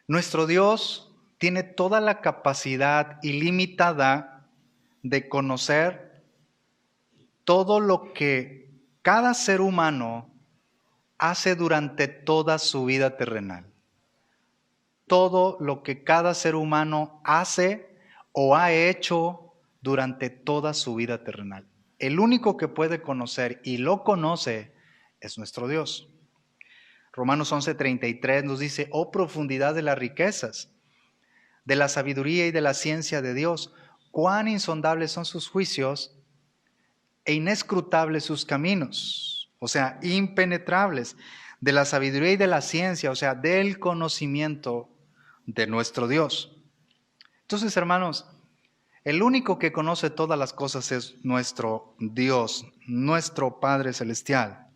Nuestro Dios tiene toda la capacidad ilimitada de conocer todo lo que cada ser humano hace durante toda su vida terrenal. Todo lo que cada ser humano hace o ha hecho durante toda su vida terrenal. El único que puede conocer y lo conoce es nuestro Dios. Romanos 11:33 nos dice: oh profundidad de las riquezas, de la sabiduría y de la ciencia de Dios, cuán insondables son sus juicios e inescrutables sus caminos, o sea, impenetrables, de la sabiduría y de la ciencia, o sea, del conocimiento de nuestro Dios. Entonces, hermanos, el único que conoce todas las cosas es nuestro Dios, nuestro Padre Celestial.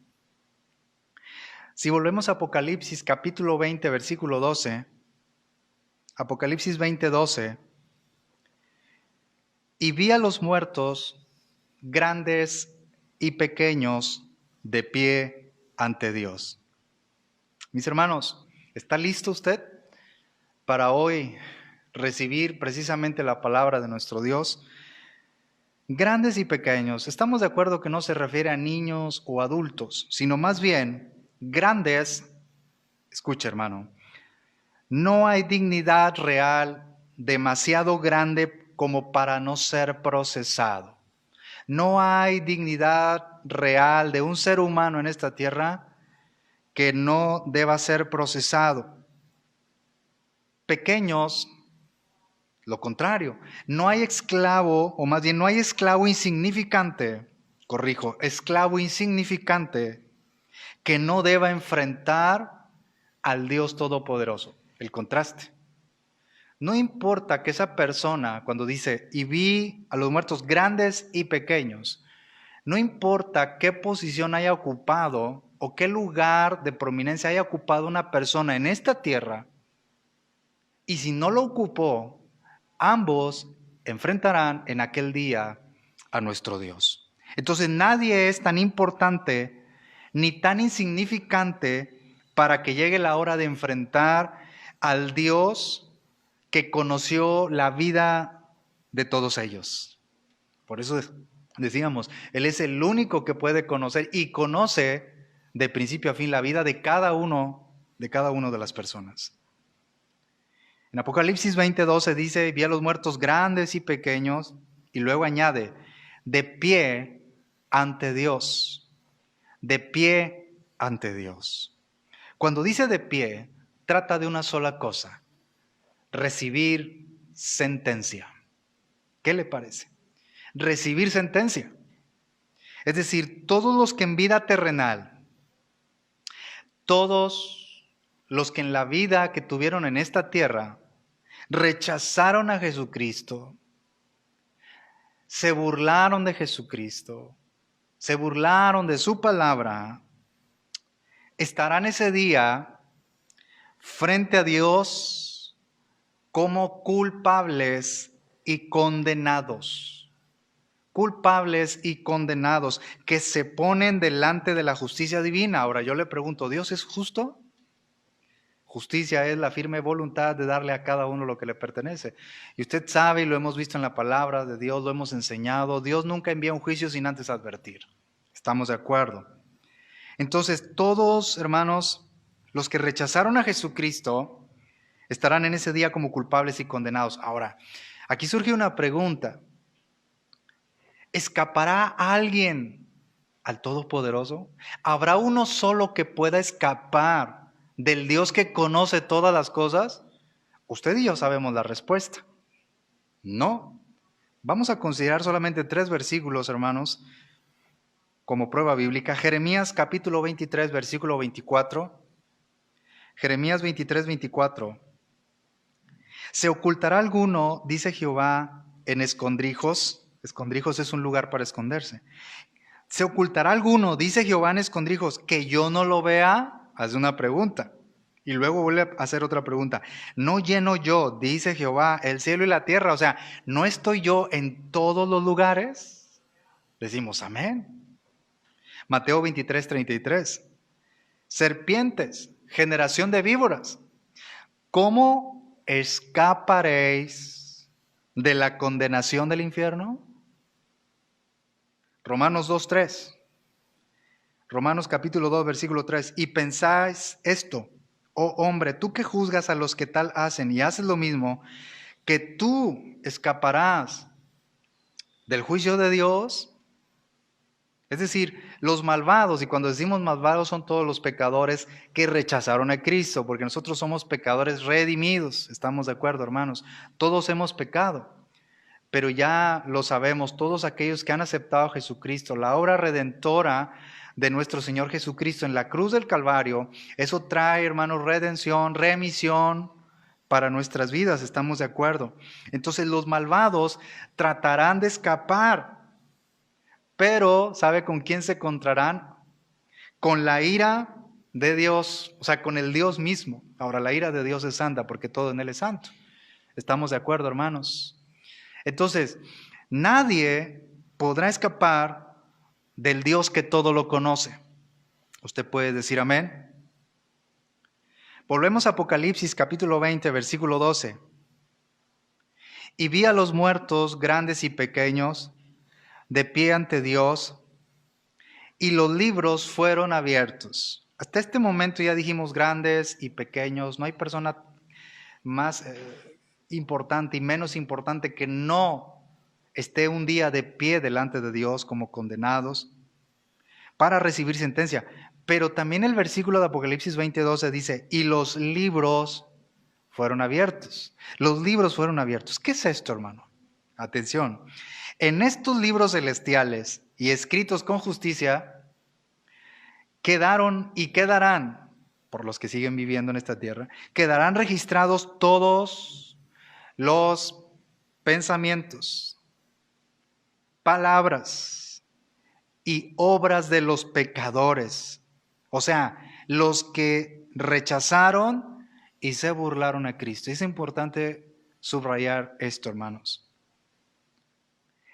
Si volvemos a Apocalipsis capítulo 20, versículo 12, Apocalipsis 20, 12, y vi a los muertos, grandes y pequeños, de pie ante Dios. Mis hermanos, ¿está listo usted para hoy recibir precisamente la palabra de nuestro Dios? Grandes y pequeños, estamos de acuerdo que no se refiere a niños o adultos, sino más bien grandes. Escucha, hermano, no hay dignidad real demasiado grande como para no ser procesado. No hay dignidad real de un ser humano en esta tierra que no deba ser procesado. Pequeños, lo contrario. No hay esclavo, o más bien no hay esclavo insignificante, esclavo insignificante que no deba enfrentar al Dios Todopoderoso. El contraste. No importa que esa persona, cuando dice, y vi a los muertos grandes y pequeños, no importa qué posición haya ocupado o qué lugar de prominencia haya ocupado una persona en esta tierra, y si no lo ocupó, ambos enfrentarán en aquel día a nuestro Dios. Entonces nadie es tan importante ni tan insignificante para que llegue la hora de enfrentar al Dios que conoció la vida de todos ellos. Por eso decíamos, Él es el único que puede conocer y conoce de principio a fin la vida de cada uno de las personas. En Apocalipsis 20:12 dice, vi a los muertos grandes y pequeños, y luego añade, de pie ante Dios, de pie ante Dios. Cuando dice de pie, trata de una sola cosa: recibir sentencia. ¿Qué le parece? Recibir sentencia. Es decir, todos los que en vida terrenal, todos los que en la vida que tuvieron en esta tierra, rechazaron a Jesucristo, se burlaron de Jesucristo, se burlaron de su palabra, estarán ese día frente a Dios como culpables y condenados. Culpables y condenados que se ponen delante de la justicia divina. Ahora yo le pregunto, ¿Dios es justo? Justicia es la firme voluntad de darle a cada uno lo que le pertenece. Y usted sabe, y lo hemos visto en la palabra de Dios, lo hemos enseñado, Dios nunca envía un juicio sin antes advertir. ¿Estamos de acuerdo? Entonces, todos, hermanos, los que rechazaron a Jesucristo, estarán en ese día como culpables y condenados. Ahora, aquí surge una pregunta. ¿Escapará alguien al Todopoderoso? ¿Habrá uno solo que pueda escapar del Dios que conoce todas las cosas? Usted y yo sabemos la respuesta. No. Vamos a considerar solamente 3 versículos, hermanos, como prueba bíblica. Jeremías capítulo 23, versículo 24. Jeremías 23, 24. ¿Se ocultará alguno, dice Jehová, en escondrijos? Escondrijos es un lugar para esconderse. ¿Se ocultará alguno, dice Jehová, en escondrijos, que yo no lo vea? Hace una pregunta. Y luego vuelve a hacer otra pregunta. ¿No lleno yo, dice Jehová, el cielo y la tierra? O sea, ¿no estoy yo en todos los lugares? Decimos amén. Mateo 23, 33. Serpientes, generación de víboras. ¿cómo escaparéis de la condenación del infierno? Romanos 2:3. Romanos capítulo 2, versículo 3. Y pensáis esto, oh hombre, tú que juzgas a los que tal hacen y haces lo mismo, que tú escaparás del juicio de Dios. Es decir, los malvados, y cuando decimos malvados son todos los pecadores que rechazaron a Cristo, porque nosotros somos pecadores redimidos, estamos de acuerdo, hermanos. Todos hemos pecado, pero ya lo sabemos, todos aquellos que han aceptado a Jesucristo, la obra redentora de nuestro Señor Jesucristo en la cruz del Calvario, eso trae, hermanos, redención, remisión para nuestras vidas, estamos de acuerdo. Entonces los malvados tratarán de escapar, pero ¿sabe con quién se encontrarán? Con la ira de Dios, o sea, con el Dios mismo. Ahora, la ira de Dios es santa porque todo en Él es santo. ¿Estamos de acuerdo, hermanos? Entonces, nadie podrá escapar del Dios que todo lo conoce. ¿Usted puede decir amén? Volvemos a Apocalipsis capítulo 20, versículo 12. Y vi a los muertos, grandes y pequeños, de pie ante Dios, y los libros fueron abiertos. Hasta este momento ya dijimos grandes y pequeños. No hay persona más importante y menos importante que no esté un día de pie delante de Dios como condenados para recibir sentencia. Pero también el versículo de Apocalipsis 20:12 dice, y los libros fueron abiertos. Los libros fueron abiertos. ¿Qué es esto, hermano? Atención. En estos libros celestiales y escritos con justicia, quedaron y quedarán, por los que siguen viviendo en esta tierra, quedarán registrados todos los pensamientos, palabras y obras de los pecadores. O sea, los que rechazaron y se burlaron a Cristo. Es importante subrayar esto, hermanos.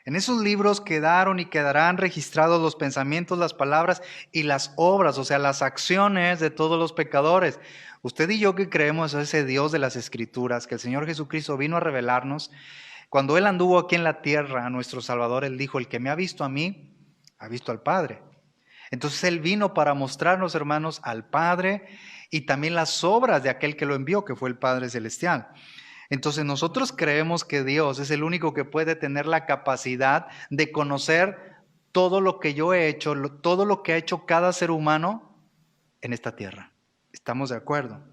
En esos libros quedaron y quedarán registrados los pensamientos, las palabras y las obras, o sea, las acciones de todos los pecadores. Usted y yo que creemos a ese Dios de las Escrituras, que el Señor Jesucristo vino a revelarnos, cuando Él anduvo aquí en la tierra, a nuestro Salvador, Él dijo, el que me ha visto a mí, ha visto al Padre. Entonces Él vino para mostrarnos, hermanos, al Padre y también las obras de aquel que lo envió, que fue el Padre Celestial. Entonces nosotros creemos que Dios es el único que puede tener la capacidad de conocer todo lo que yo he hecho, todo lo que ha hecho cada ser humano en esta tierra. ¿Estamos de acuerdo?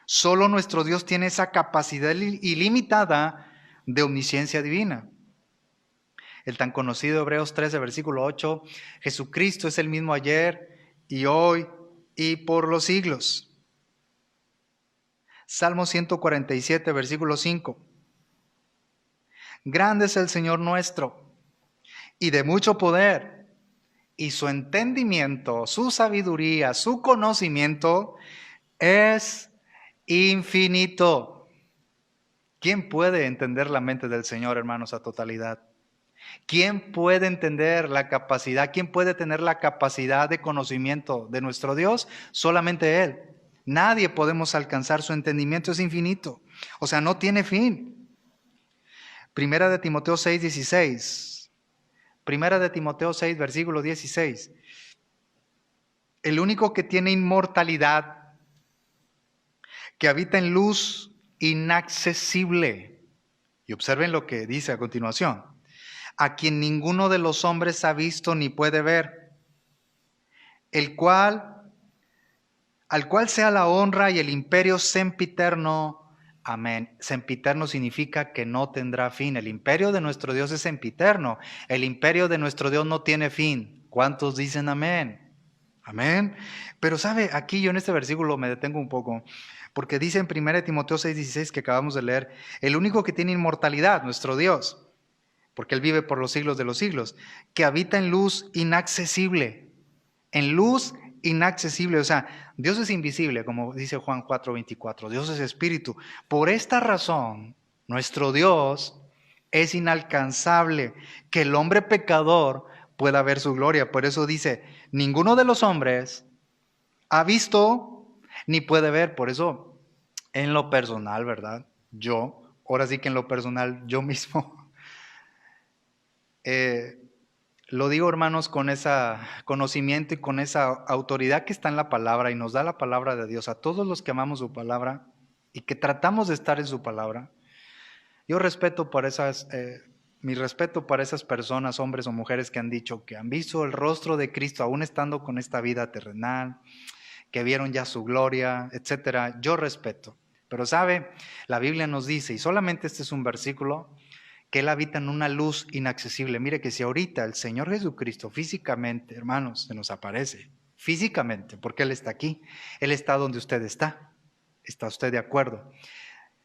Solo nuestro Dios tiene esa capacidad ilimitada de omnisciencia divina. El tan conocido Hebreos 13, versículo 8, Jesucristo es el mismo ayer y hoy y por los siglos. Salmo 147, versículo 5. Grande es el Señor nuestro, y de mucho poder, y su entendimiento, su sabiduría, su conocimiento es infinito. ¿Quién puede entender la mente del Señor, hermanos, a totalidad? ¿Quién puede entender la capacidad? ¿Quién puede tener la capacidad de conocimiento de nuestro Dios? Solamente Él. Nadie podemos alcanzar su entendimiento, es infinito. O sea, no tiene fin. Primera de Timoteo 6, 16. Primera de Timoteo 6, versículo 16. El único que tiene inmortalidad, que habita en luz inaccesible. Y observen lo que dice a continuación. A quien ninguno de los hombres ha visto ni puede ver, al cual sea la honra y el imperio sempiterno. Amén. Sempiterno significa que no tendrá fin. El imperio de nuestro Dios es sempiterno. El imperio de nuestro Dios no tiene fin. ¿Cuántos dicen amén? Amén. Pero sabe, aquí yo en este versículo me detengo un poco, porque dice en 1 Timoteo 6:16 que acabamos de leer, el único que tiene inmortalidad, nuestro Dios, porque Él vive por los siglos de los siglos, que habita en luz inaccesible. En luz inaccesible, o sea, Dios es invisible, como dice Juan 4:24, Dios es espíritu. Por esta razón, nuestro Dios es inalcanzable, que el hombre pecador pueda ver su gloria. Por eso dice, ninguno de los hombres ha visto ni puede ver. Por eso En lo personal, ¿verdad? Ahora sí que en lo personal, yo mismo, eh, lo digo, hermanos, con ese conocimiento y con esa autoridad que está en la palabra y nos da la palabra de Dios a todos los que amamos su palabra y que tratamos de estar en su palabra. Yo respeto por mi respeto para esas personas, hombres o mujeres que han dicho que han visto el rostro de Cristo aún estando con esta vida terrenal, que vieron ya su gloria, etcétera. Yo respeto. Pero sabe, la Biblia nos dice, y solamente este es un versículo, que Él habita en una luz inaccesible. Mire que si ahorita el Señor Jesucristo físicamente, hermanos, se nos aparece, físicamente, porque Él está aquí, Él está donde usted está. ¿Está usted de acuerdo?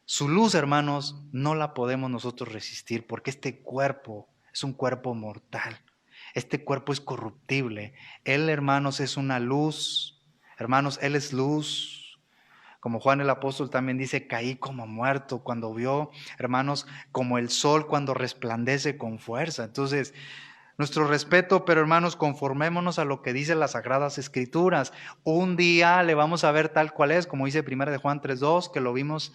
Su luz, hermanos, no la podemos nosotros resistir porque este cuerpo es un cuerpo mortal. Este cuerpo es corruptible. Él, hermanos, es una luz. Hermanos, Él es luz. Como Juan el apóstol también dice, caí como muerto cuando vio, hermanos, como el sol cuando resplandece con fuerza. Entonces, nuestro respeto, pero hermanos, conformémonos a lo que dicen las Sagradas Escrituras. Un día le vamos a ver tal cual es, como dice 1 de Juan 3:2, que lo vimos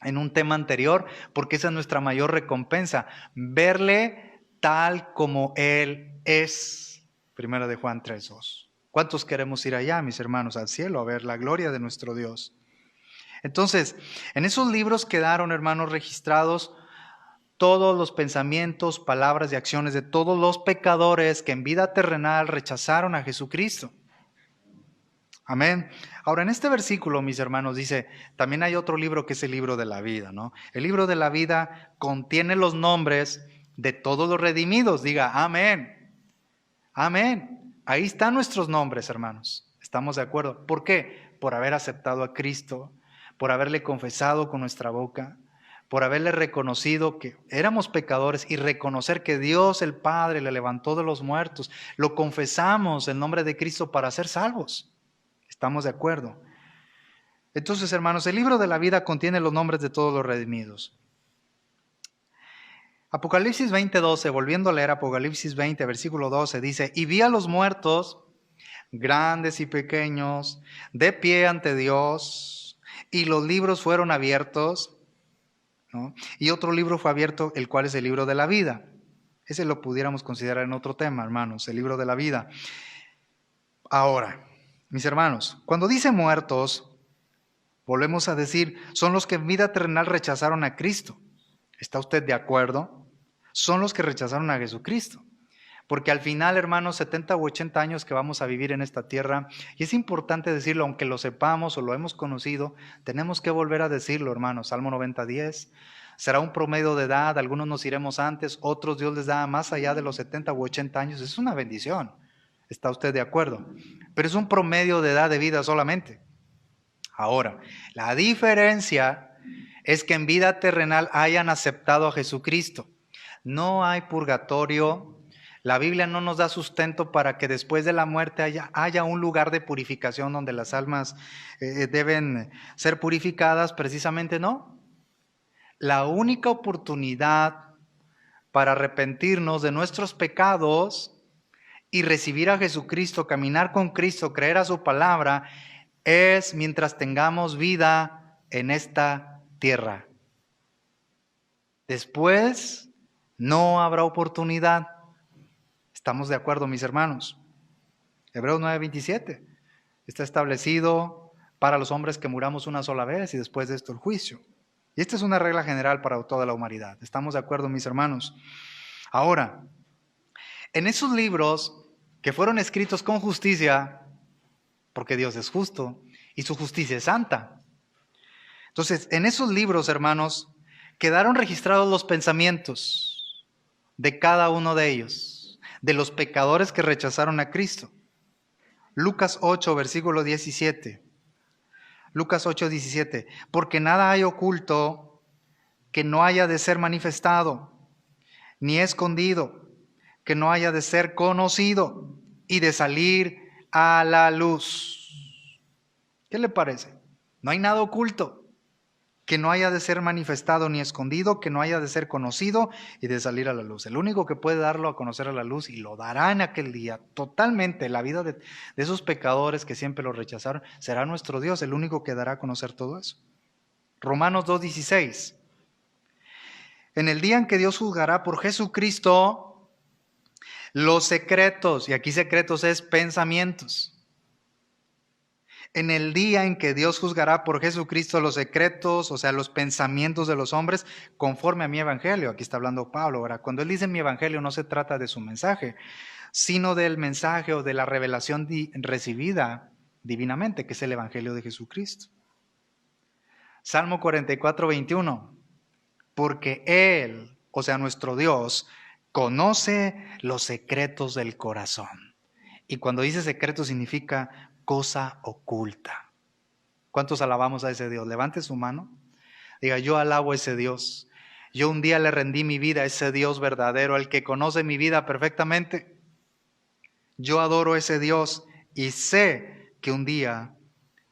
en un tema anterior, porque esa es nuestra mayor recompensa, verle tal como Él es. 1 de Juan 3:2. ¿Cuántos queremos ir allá, mis hermanos, al cielo, a ver la gloria de nuestro Dios? Entonces, en esos libros quedaron, hermanos, registrados todos los pensamientos, palabras y acciones de todos los pecadores que en vida terrenal rechazaron a Jesucristo. Amén. Ahora, en este versículo, mis hermanos, dice, también hay otro libro que es el libro de la vida, ¿no? El libro de la vida contiene los nombres de todos los redimidos. Diga, amén. Amén. Ahí están nuestros nombres, hermanos. ¿Estamos de acuerdo? ¿Por qué? Por haber aceptado a Cristo, por haberle confesado con nuestra boca, por haberle reconocido que éramos pecadores y reconocer que Dios el Padre le levantó de los muertos. Lo confesamos en nombre de Cristo para ser salvos. ¿Estamos de acuerdo? Entonces, hermanos, el libro de la vida contiene los nombres de todos los redimidos. Apocalipsis 20:12, volviendo a leer Apocalipsis 20, versículo 12, dice, y vi a los muertos, grandes y pequeños, de pie ante Dios, y los libros fueron abiertos, ¿no? Y otro libro fue abierto, el cual es el libro de la vida. Ese lo pudiéramos considerar en otro tema, hermanos, el libro de la vida. Ahora, mis hermanos, cuando dice muertos, volvemos a decir, son los que en vida terrenal rechazaron a Cristo. ¿Está usted de acuerdo? Son los que rechazaron a Jesucristo. Porque al final, hermanos, 70 u 80 años que vamos a vivir en esta tierra, y es importante decirlo, aunque lo sepamos o lo hemos conocido, tenemos que volver a decirlo, hermanos. Salmo 90:10, será un promedio de edad, algunos nos iremos antes, otros Dios les da más allá de los 70 u 80 años. Es una bendición. ¿Está usted de acuerdo? Pero es un promedio de edad de vida solamente. Ahora, la diferencia es que en vida terrenal hayan aceptado a Jesucristo. No hay purgatorio. La Biblia no nos da sustento para que después de la muerte haya un lugar de purificación donde las almas deben ser purificadas. Precisamente no. La única oportunidad para arrepentirnos de nuestros pecados y recibir a Jesucristo, caminar con Cristo, creer a su palabra, es mientras tengamos vida en esta tierra. Después no habrá oportunidad. ¿Estamos de acuerdo, mis hermanos? Hebreos 9:27. Está establecido para los hombres que muramos una sola vez y después de esto el juicio. Y esta es una regla general para toda la humanidad. ¿Estamos de acuerdo, mis hermanos? Ahora, en esos libros que fueron escritos con justicia, porque Dios es justo y su justicia es santa. Entonces, en esos libros, hermanos, quedaron registrados los pensamientos de cada uno de ellos, de los pecadores que rechazaron a Cristo. Lucas 8, versículo 17. Lucas 8:17. Porque nada hay oculto que no haya de ser manifestado, ni escondido que no haya de ser conocido y de salir a la luz. ¿Qué le parece? No hay nada oculto que no haya de ser manifestado ni escondido, que no haya de ser conocido y de salir a la luz. El único que puede darlo a conocer a la luz y lo dará en aquel día totalmente, la vida de esos pecadores que siempre lo rechazaron, será nuestro Dios, el único que dará a conocer todo eso. Romanos 2:16. En el día en que Dios juzgará por Jesucristo los secretos, y aquí secretos es pensamientos. En el día en que Dios juzgará por Jesucristo los secretos, o sea, los pensamientos de los hombres, conforme a mi evangelio. Aquí está hablando Pablo. Ahora, cuando él dice mi evangelio, no se trata de su mensaje, sino del mensaje o de la revelación recibida divinamente, que es el evangelio de Jesucristo. Salmo 44:21. Porque Él, o sea, nuestro Dios, conoce los secretos del corazón. Y cuando dice secreto significa cosa oculta. ¿Cuántos alabamos a ese Dios? Levante su mano. Diga, yo alabo a ese Dios. Yo un día le rendí mi vida a ese Dios verdadero, el que conoce mi vida perfectamente. Yo adoro a ese Dios y sé que un día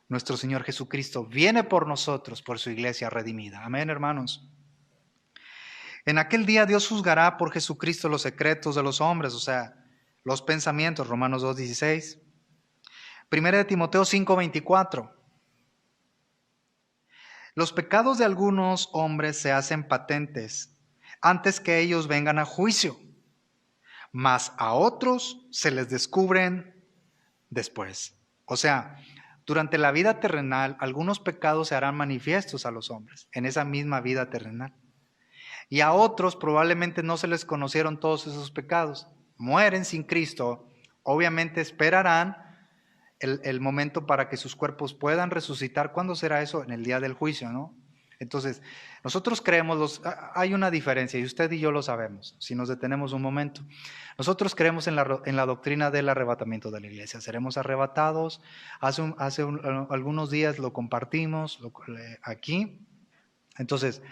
nuestro Señor Jesucristo viene por nosotros, por su iglesia redimida. Amén, hermanos. En aquel día Dios juzgará por Jesucristo los secretos de los hombres, o sea, los pensamientos, Romanos 2:16. Primera de Timoteo 5:24. Los pecados de algunos hombres se hacen patentes antes que ellos vengan a juicio, mas a otros se les descubren después. O sea, durante la vida terrenal, algunos pecados se harán manifiestos a los hombres, en esa misma vida terrenal. Y a otros probablemente no se les conocieron todos esos pecados. Mueren sin Cristo, obviamente esperarán el momento para que sus cuerpos puedan resucitar. ¿Cuándo será eso? En el día del juicio, ¿no? Entonces, nosotros creemos, hay una diferencia y usted y yo lo sabemos, si nos detenemos un momento. Nosotros creemos en la doctrina del arrebatamiento de la iglesia. Seremos arrebatados. Hace algunos días lo compartimos aquí. Entonces,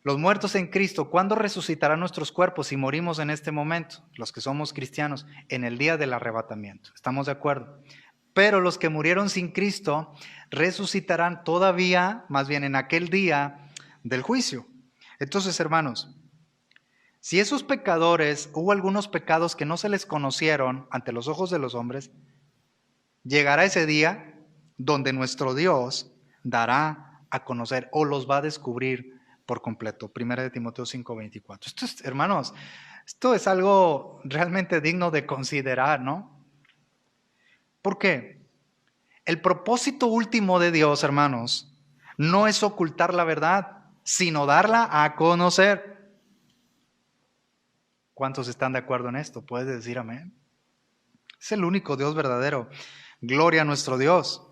los muertos en Cristo, ¿cuándo resucitarán nuestros cuerpos si morimos en este momento? Los que somos cristianos, en el día del arrebatamiento. ¿Estamos de acuerdo? Pero los que murieron sin Cristo resucitarán todavía, más bien en aquel día del juicio. Entonces, hermanos, si esos pecadores, hubo algunos pecados que no se les conocieron ante los ojos de los hombres, llegará ese día donde nuestro Dios dará a conocer o los va a descubrir por completo. Primera de Timoteo 5:24. Hermanos, esto es algo realmente digno de considerar, ¿no? ¿Por qué? El propósito último de Dios, hermanos, no es ocultar la verdad, sino darla a conocer. ¿Cuántos están de acuerdo en esto? ¿Puedes decir amén? Es el único Dios verdadero. Gloria a nuestro Dios.